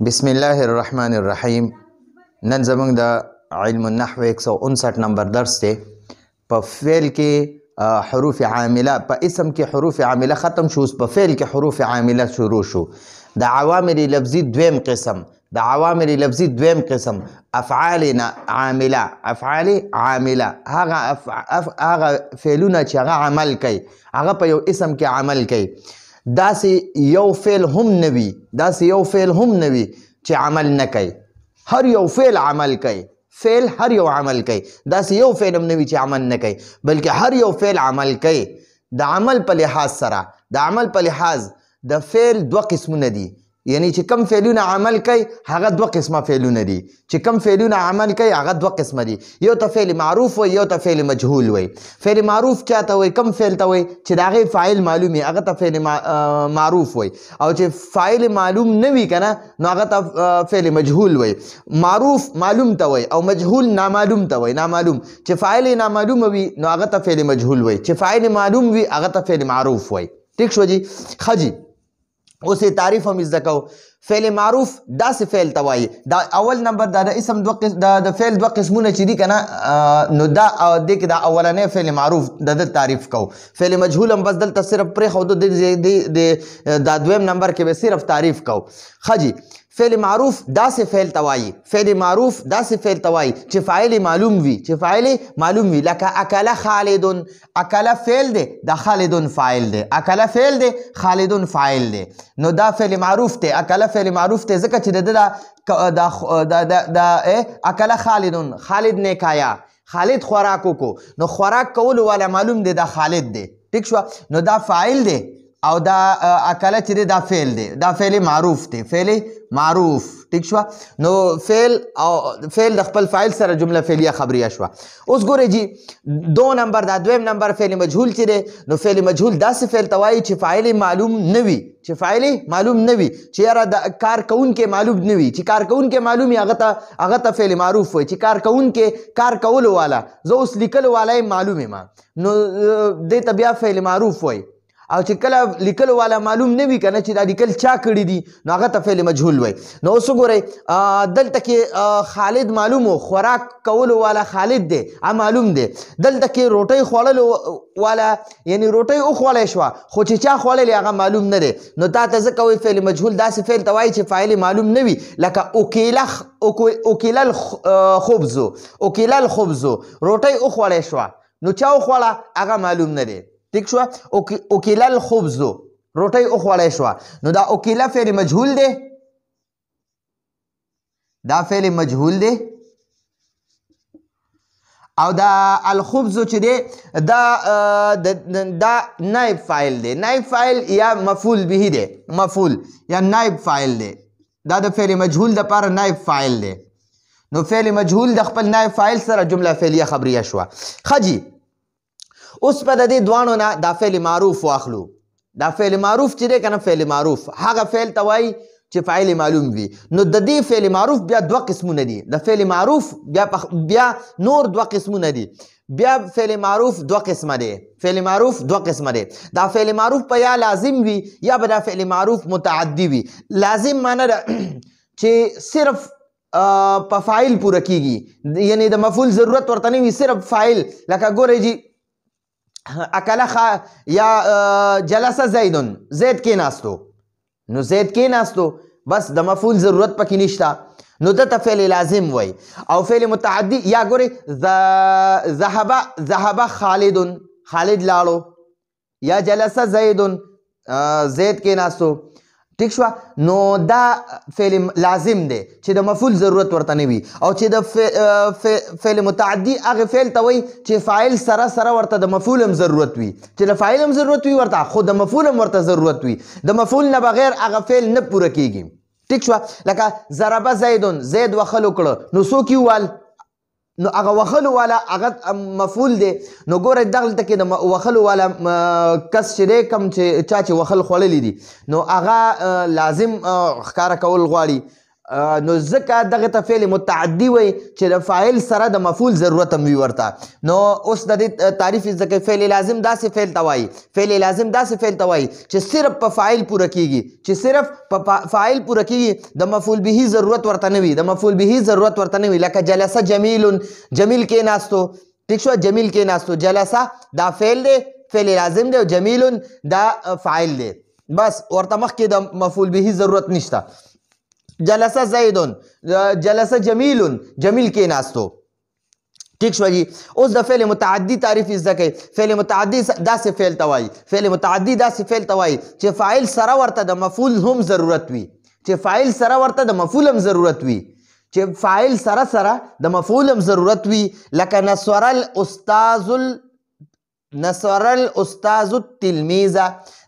بسم الله الرحمن الرحیم. نن زمونږ د علم النحو 159 نمبر درس دی. په فعل کې حروف عامله، په اسم کې حروف عامله ختم شو، په فعل کې حروف عامله شروع شو. د عوامل لفظي دویم قسم، د عوامل لفظي دویم قسم افعال عامله. افعال عامله هغه فعلونه چې هغه عمل کوي، هغه په یو اسم کې عمل کوي. داسې یو فعل هم نوي، داسې یو فعل هم نوي چې عمل نه کوي. هر یو فعل عمل کوي، فعل هر یو عمل کوي. داسې یو فعل هم نوي چې عمل نه کوي، بلکې هر یو فعل عمل کوي. د عمل په لحاظ سره، د عمل په لحاظ د فعل دوه قسمونه دي. یعنی چې کم فعلونه عمل کوي هغه دوه قسمه فعلونه دي. چې کم فعلونه عمل کوي هغه دوه قسمه دي. یو ته فعل معروف وي، یو ته فعل مجهول وي. فعل معروف چاته وي؟ کم فعل ته وي چې د هغې فاعل معلوم وي، هغه ته فعل معروف وي. او چې فاعل معلوم نه وي که نه، نو هغه ته فعل مجهول وي. معروف معلوم ته وي او مجهول نامعلوم ته وي. نامعلوم چې فاعل نامعلوم وي نو هغه ته فعل مجهول وي، چې فاعل معلوم وي هغه ته فعل معروف وي. ٹھیک شو جی؟ ښه جی، اوس تعریف هم زده کوو. فعل معروف داسې فعل ته وایي. دا اول نمبر د اسم د فعل دوه قسمونه چې دي که نه، نو دا دې کې دا اولنی فعل معروف د تعریف کوو. فعل مجهول هم بس دلته صرف پرېښودو، دا دویم نمبر کې به صرف تعریف کوو. ښه جی، فعل معروف داسې فعل ته وایي. فعل معروف داسې فعل ته وایي چې فاعل معلوم وي، چې فاعل معلوم وي. لکه اکله خالدون، اکله فعل دی، دا خالدون فاعل دی. اکله فعل دی، خالدون فاعل دی. نو دا فعل معروف دی. اکله فعل معروف دی ځکه چې د اکله خالدون، خالد نه کایا، خالد خوراک وکړو، نو خوراک کولو والا معلوم دی، دا خالد دی. ٹھیک شو؟ نو دا فاعل دی او دا اکله چې دی دا فعل دی، دا فعل معروف دی، فعل معروف. ٹھیک شو؟ نو فعل او فعل د خپل فاعل سره جمله فعلیه خبریه شوه. اوس ګورئ جی، دو نمبر دا دویم نمبر فعل مجهول چې دی، نو فعل مجهول داسې فعل ته وایي چې فاعل معلوم نه وي، چې فاعل معلوم نه وي، چې یاره د کار کوونکی معلوم نه وي. چې کار کوونکی معلوم وي هغه ته فعل معروف وایي. چې کار کوونکی، کار کولو والا، زه اوس لیکلو والا یې معلوم یم، نو دې ته بیا فعل معروف وایي. او چې کله لیکلو والا معلوم نه وي که نه، چې دا لیکل چا کړي دي، نو هغه ته فعل مجهول وایي. نو اوس وګورئ، دلته کې خالد معلوم و، خوراک کولو والا خالد دی، معلوم دی. دلته کې روټۍ خوړلو والا، یعنی روټۍ وخوړی شوه، خو چې چا خوړلې هغه معلوم نه دی. نو تا ته ځکه وایي فعل مجهول داسې فعل ته وایي چې فاعل معلوم نه وي. لکه اوکیل الخبز، اوکیل الخبز، روټۍ وخوړی شوه، نو چا وخوړه هغه معلوم نه دی. ٹھیک شو؟ اوکیل الخبز، روټۍ وخوړی شوه، نو دا اوکیله فعل مجهول دی، دا فعل مجهول دی. او دا الخبز چې دی دا نائب فاعل دی. نائب فاعل یا مفعول به دی، مفعول یا نائب فاعل دی. دا د فعل مجهول دپاره نائب فاعل دی. نو فعل مجهول د خپل نائب فاعل سره جمله فعلیه خبریه شوه. ښه جی، اوس په د دې دواړو نه دا فعل معروف واخلو. دا فعل معروف چې دی که نه، فعل معروف هغه فعل ته وایي چې فاعل معلوم وي. نو د دې فعل معروف بیا دوه قسمونه دي. د فعل معروف بیا نور دوه قسمونه دي. بیا فعل معروف دوه قسمه دی. فعل معروف دوه قسمه دی. دا فعل معروف په یا لازم وي یا به دا فعل معروف متعدی وي. لازم معنی ده چې صرف په فاعل پوره کیږي، یعنی د مفعول ضرورت ورته نه وي، صرف فاعل. لکه ګورئ جی، اکله یا جلسه زیدون، زید کېناستو، نو زید کېناستو، بس د مفعول ضرورت پکې نشته، نو دته فعل لازم وای. او فعل متعدی، یا ګورئ، ذهب خالدون، خالد لاړو، یا جلسه زیدون، زید کېناستو. ٹھیک شو؟ نو دا فعل لازم دی چې د مفعول ضرورت ورته نه وي. او چې د فعل متعدی هغه فعل ته وایي چې فاعل سره سره ورته د مفعول هم ضرورت وي، چې د فاعل هم ضرورت وي ورته، خو د مفعول هم ورته ضرورت وي. د مفعول نه بغیر هغه فعل نه پوره کیږي. ٹھیک شو؟ لکه ضربه زیدون، زید وخل وکړه، نو څوک یې ووال؟ نو هغه وخلو والا هغه مفعول دی. نو ګورئ دغلته کې د وخلو والا کس چې دی، کوم چې چا چې وخل خوړلی دي، نو هغه لازم ښکاره کول غواړي. نو ځکه دغه ته فعل متعدي وایي چې د فاعل سره د مفعول ضرورت هم وي ورته. نو اوس د دې تعریف زده کوئ. فعل لازم داسې فعل ته وایي، فعل لازم داسې فعل ته وایي چې صرف په فاعل پوره کیږي، چې صرف په فاعل پوره کیږي، د مفعول به ضرورت ورته نه وي، د مفعول به ضرورت ورته نه وي. لکه جلسه جمیل، جمیل کېناستو، ټیک شو، جمیل کېناستو. جلسه دا فعل دی، فعل لازم دی، او جمیل دا فاعل دی. بس ورته مخکې د مفعول به ضرورت نشته. جلسه زیدون، جلسه جمیلون، جمیل کېناستو. ٹھیک شو جی. اوس د فعل متعدی تعریف زده کوئ. فعل متعدی داسې فعل ته وایي، فعل متعدی داسې فعل ته وایي چې فاعل سره ورته د مفعول هم ضرورت وي، چې فاعل سره ورته د مفعول هم ضرورت وي، چې فاعل سره د مفعول هم ضرورت وي. لکه نصر الاستاذ نصر الاستاذ التلمیذ.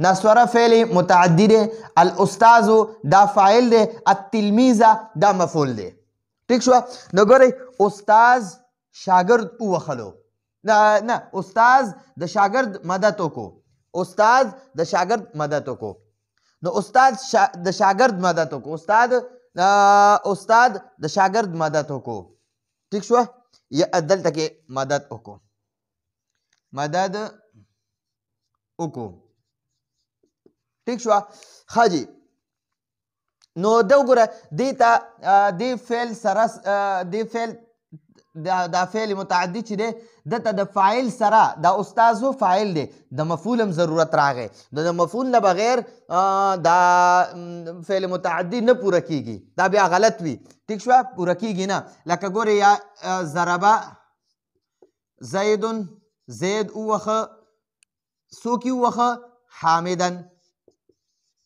نصر فعل متعدی دی، الاستاذ دا فاعل دی، التلمیذ دا مفعول دی. ٹھیک شو. نو ګورئ استاذ شاګرد ووهلو، نه استاذ د شاګرد مدد وکړو، استاذ د شاګرد مدد وکړو. نو استاد د شاګرد مدد وکړو، استاد د شاګرد مدد وکړو. ٹھیک شو. یا دلته کې مدد وکړو، مدد وکړو. ٹھیک شو. ښه جی. نو دا وګوره دې ته دې فعل سره دې فعل دا فعل متعدي چې دی دته د فاعل سره دا استاذو فاعل دی، د مفعول هم ضرورت راغی. د مفعول نه بغیر دا فعل متعدي نه پوره کیږي، دا بیا غلط وي. ٹھیک شو، پوره کیږي نه. لکه ګورئ یا ضربه زیدن، زید ووهه، څوک یې ووهه؟ حامدن.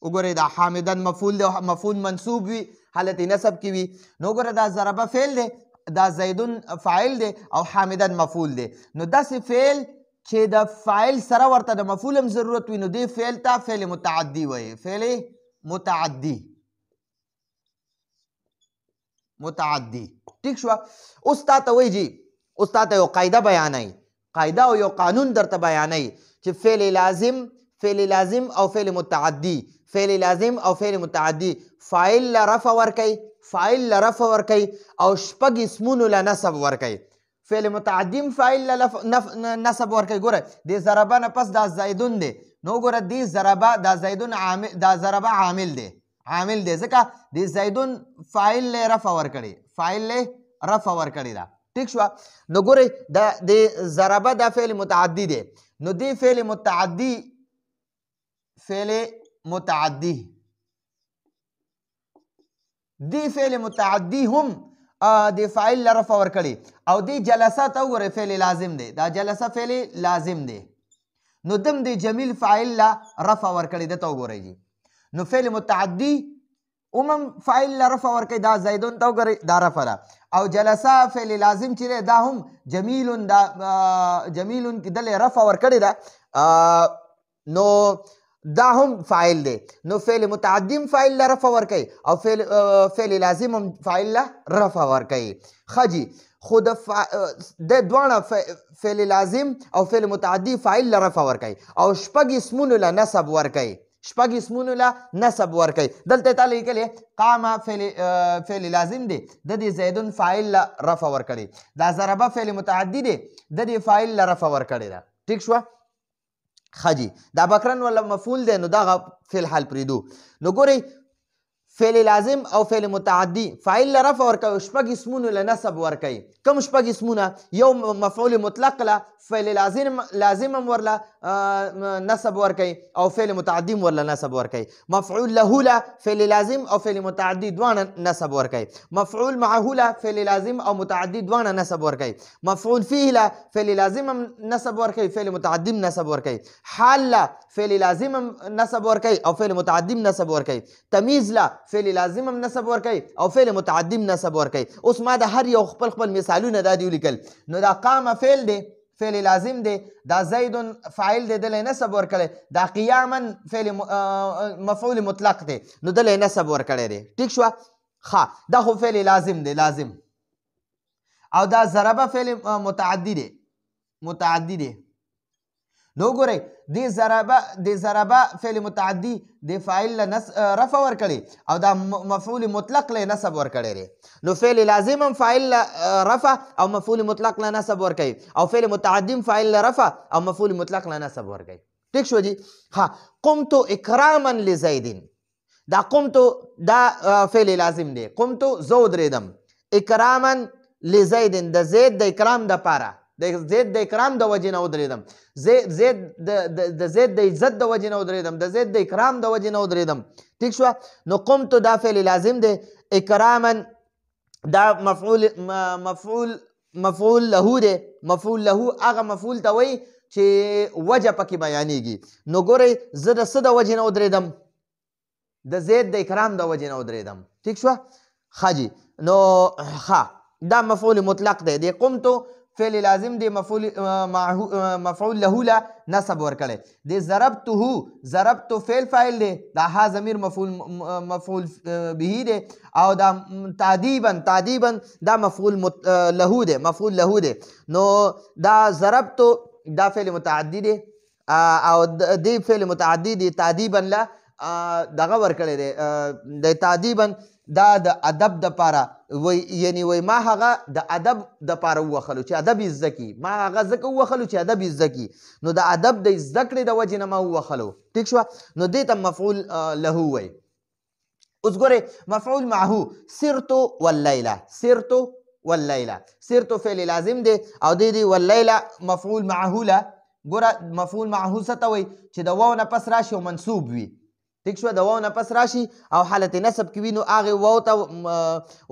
وګورئ دا حامدن مفعول دی، مفعول منصوب وي، حالت نصب کې وي. نو وګوره دا ضربه فعل دی، دا زیدون فاعل دی، او حامدن مفعول دی. نو داسې فعل چې د فاعل سره ورته د مفعول هم ضرورت وي، نو دې فعل ته فعل متعدي وایي. فعل متعدي، متعدي. ٹھیک شو. اوس تا ته وایي جی، اوس تا ته یو قاعده بیانوي، قاعده او یو قانون درته بیانوي چې فعل لازم، فعل لازم او فعل متعدي، فعل لازم او فعل متعدي فاعل له رفع ورکوي، فاعل له رفع ورکوي، او شپږ اسمونو له نصب ورکوي. فعل متعدي فاعل له نصب ورکوي. ګوره د ضربه نه پس دا زیدون دی، نو ګوره دې ضربه دا زیدون عامل، دا ضربه عامل دی، عامل دی ځکه د زیدون فاعل له رفع ورکړي، فاعل له رفع ورکړي دا. ٹھیک شو. نو ګورئ دا د ضربه دا فعل متعدي دی، نو دی فعل متعدي، فعل متعدي، دی فعل متعدي هم د فاعل له رفع ورکړي. او دی جلسه ته وګورئ فعل لازم دی، دا جلسه فعل لازم دی، نو دم د جمیل فاعل له رفع ورکړي. دته وګورئ جی. نو فعل متعدي عموم فاعل له رفع ورکړي، دا زیدون ته وګورئ دا رفع ده. او جلسه فعل لازم چې دی دا هم جمیلون، دا جمیلون کې دلې رفع ورکړي ده، نو دا هم فاعل دی. نو فعل متعدی هم فاعل له رفع ورکوي، او فعل لازم هم فاعل له رفع ورکوي. ښه جي. خو د دواړه فعل لازم او فعل متعدی فاعل له رفع ورکوي، او شپږ اسمونو له نصب ورکوي، شپږ اسمونو له نصب ورکوي. دلته تا لیکلی قام فعل لازم دی، د دې زیدون فاعل له رفع ورکړي. دا ضربه فعل متعدی دی، د دې فاعل له رفع ورکړي ده. ټیک شوه. ښه جي. دا بکرن ولا مفعول دی، نو دغه فی الحال پرېږدو. نو ګورئ فعل لازم او فعل متعدی فاعل له رفع ورکوي، شپږ اسمونو له نصب ورکوي. کوم شپږ اسمونه؟ یو مفعول مطلق له فعل لازم هم ورله نصب ورکوي، او فعل متعدی هم ورله نصب ورکوي. مفعول له له فعل لازم او فعل متعدی دواړه نصب ورکوي. مفعول معه له فعل لازم او متعدی دواړه نصب ورکوي. مفعول فيه له فعل لازم هم نصب ورکوي، فعل متعدی هم نصب ورکوي. حال له فعل لازم هم نصب ورکوي او فعل متعدی هم نصب ورکوي. تمیز له فعل لازم هم نصب ورکوي او فعل متعدی هم نصب ورکوي. اوس ما د هر یو خپل مثالونه دا دی ولیکل. نو دا قام فعل دی، فعل لازم دی. دا زید فاعل دی، دله نصب ورکړی. دا قیاما فعل مفعول مطلق دی، نو دله نصب ورکړی دی. ټیک شوه. ښه. دا خو فعل لازم دی، لازم. او دا ضربه فعل متعدی دی، متعدی دی. نو ګورئ د ضربه فعل متعدي د فاعل له رفع ورکړي او دا مفعول مطلق له نصب ورکړی دی. نو فعل لازم هم فاعل له رفع او مفعول مطلق له نصب ورکوي او فعل متعدي هم فاعل له رفع او مفعول مطلق له نصب ورکوي. ټیک شو جی. ها قمت اکراما لزید، دا قمت دا فعل لازم دی. قمت زه ودرېدم اکراما لزید، د زید د اکرام دپاره، د زید د اکرام د وجې نه ودرېدم، د زید د عزت د وجې نه ودرېدم، د زید د اکرام د وجې نه ودرېدم. ټیک شوه. نو قمت دا فعل لازم دی. اکراما دا مفعول له دی. مفعول له هغه مفعول ته وایي چې وجه پکې بیانېږي. نو ګورئ زه د څه د وجې نه ودرېدم؟ د زید د اکرام د وجې نه ودرېدم. ټیک شوه. ښه جي. نو ښه دا مفعول مطلق دی. د قمتو فعل لازم دی، مفعول له له نصب ورکړی. د ضربتو فعل فاعل دی، دا ها ضمیر مفعول به دی او دا تعدیبا دا مفعول له دی، مفعول له دی. نو دا ضربتو دا فعل متعدی دی او دی فعل متعدی دی تعدیبا له دغه ورکړی دی. د تعدیبا دا د ادب دپاره یعنی وای ما هغه د ادب دپاره ووښلو چې ادب یې زده کي، ما هغه ځکه ووښلو چې ادب یې زده کي. نو د ادب د زده کړې د وجې نه ما ووښلو. ټیک شوه. نو دې ته مفعول له وایي. اوس ګورئ مفعول معه سرتو واللیله، سرتو واللیله. سرتو فعل لازم دی او دی واللیله مفعول معه له. ګوره مفعول معه څه ته وایي؟ چې د واو نه پس راشي او منصوب وي. ټیک شوه. د واو نه پس راشي او حالت نصب کې وي نو هغې واو ته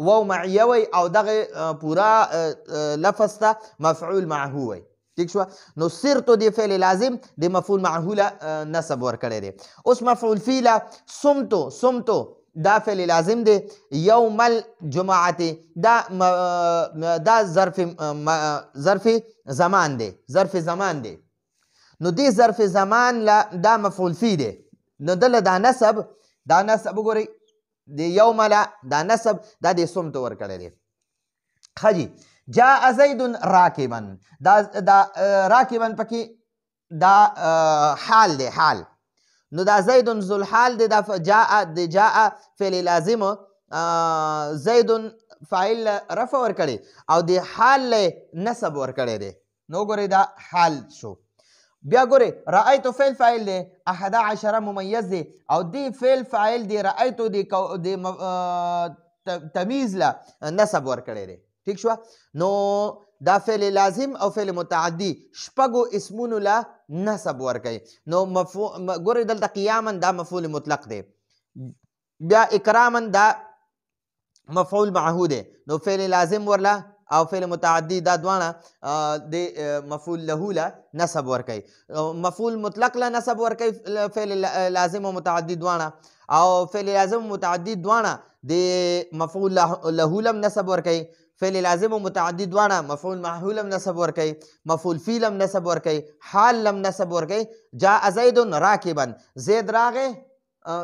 واو معیه وی او دغه پورا لفظ ته مفعول معه وی. ټیک شوه. نو سرتو دی فعل لازم د مفعول معه له نصب ورکړی دی. اوس مفعول فی له صمتو دا فعل لازم دی. یوم الجمعة دا ظرف زمان دی، ظرف زمان دی. نو دی ظرف زمان له دا مفعول فی دی. نو دله دا نصب وګورئ د یوم له دا نصب دا د صمتو ورکړی دی. ښه جي. جاء زید راکبا، دا راکبا پکې دا حال دی، حال. نو دا زید ذو الحال دی. دا جاء فعل لازم، زید فاعل رفع ورکړی او د حال له نصب ورکړی دی. نو ګورئ دا حال شو. بیا ګورئ رأیتو فعل فاعل دی، 11 ممیز دی او دی فعل فاعل دی رأیتو دی تمیز له نصب ورکړی دی. ٹھیک شوه. نو دا فعل لازم او فعل متعدی شپږو اسمونو له نصب ورکوي. نو ګورئ دلته قیاما دا مفعول مطلق دی. بیا اکراما دا مفعول معه دی. نو فعل لازم ورله او فعل متعدی دا دواړه د مفعول له له نصب ورکوي. مفعول مطلق له نصب ورکوي فعل لازم او متعدی دواړه، او فعل لازم او متعدی دواړه د مفعول له لم نصب ورکوي. فعل لازم او متعدی دواړه مفعول معه لم نصب ورکوي، مفعول فی لم نصب ورکوي، حال لم نصب ورکوي. جاء زید راکبا، زید راغی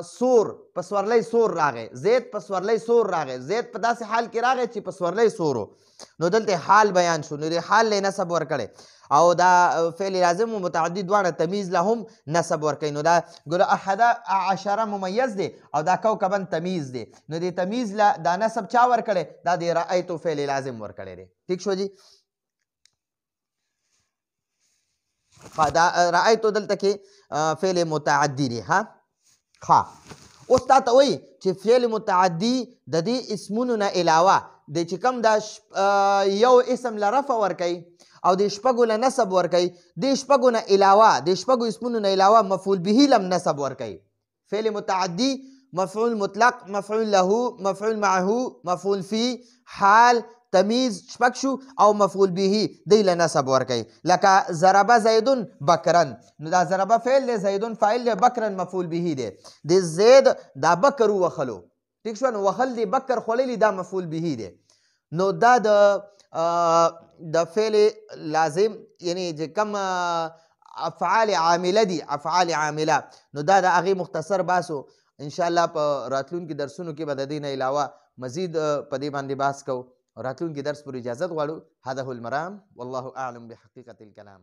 سور په سورلی سور راغی، زید په سورلی سور راغی، زید په داسې حال کې راغی چې په سورلی سورو. نو دلته حال بیان شو، نو د حال له نصب ورکړی او دا فعل لازم او متعدی دواړه تمیز له هم نصب ورکوي. نو دا ګوره 11 ممیز دی او دا کوکبا تمیز دی. نو د تمیز له دا نصب چا ورکړی؟ دا د رأیتو فعل لازم ورکړی دی. ٹھیک شو جی. دا رأیتو دلته کې فعل متعدی دی. ها اوس تا ته وایي چې فعل متعدی د دې اسمونو نه علاوه د چې کوم دا یو اسم له رفع ورکوي او د شپږو له نصب ورکوي، د شپږو نه علاوه د شپږو اسمونو نه علاوه مفعول به لم نصب ورکوي. فعل متعدی مفعول مطلق، مفعول له، مفعول معه، مفعول فی، حال، تمیز شپږ شو او مفعول به دی له نصب ورکوي. لکه ضرب زیدون بکرن، نو دا ضرب فعل دی، زیدون فاعل دی، بکرن مفعول به دی. د زید دا بکر ووښلو. ٹھیک شو. نو وښل دی بکر خوړلی دا مفعول به دی. نو دا د فعل لازم یعنی چې کوم افعال عامله دي، افعال عامله، نو دا د هغې مختصر باسو. انشاءالله په راتلونکي درسونو کې به د دې نه علاوه مزید په دې باندې بحث کوو. راتلونکي درس پر اجازت غواړو. هذا هو المرام والله اعلم بحقیقة الکلام.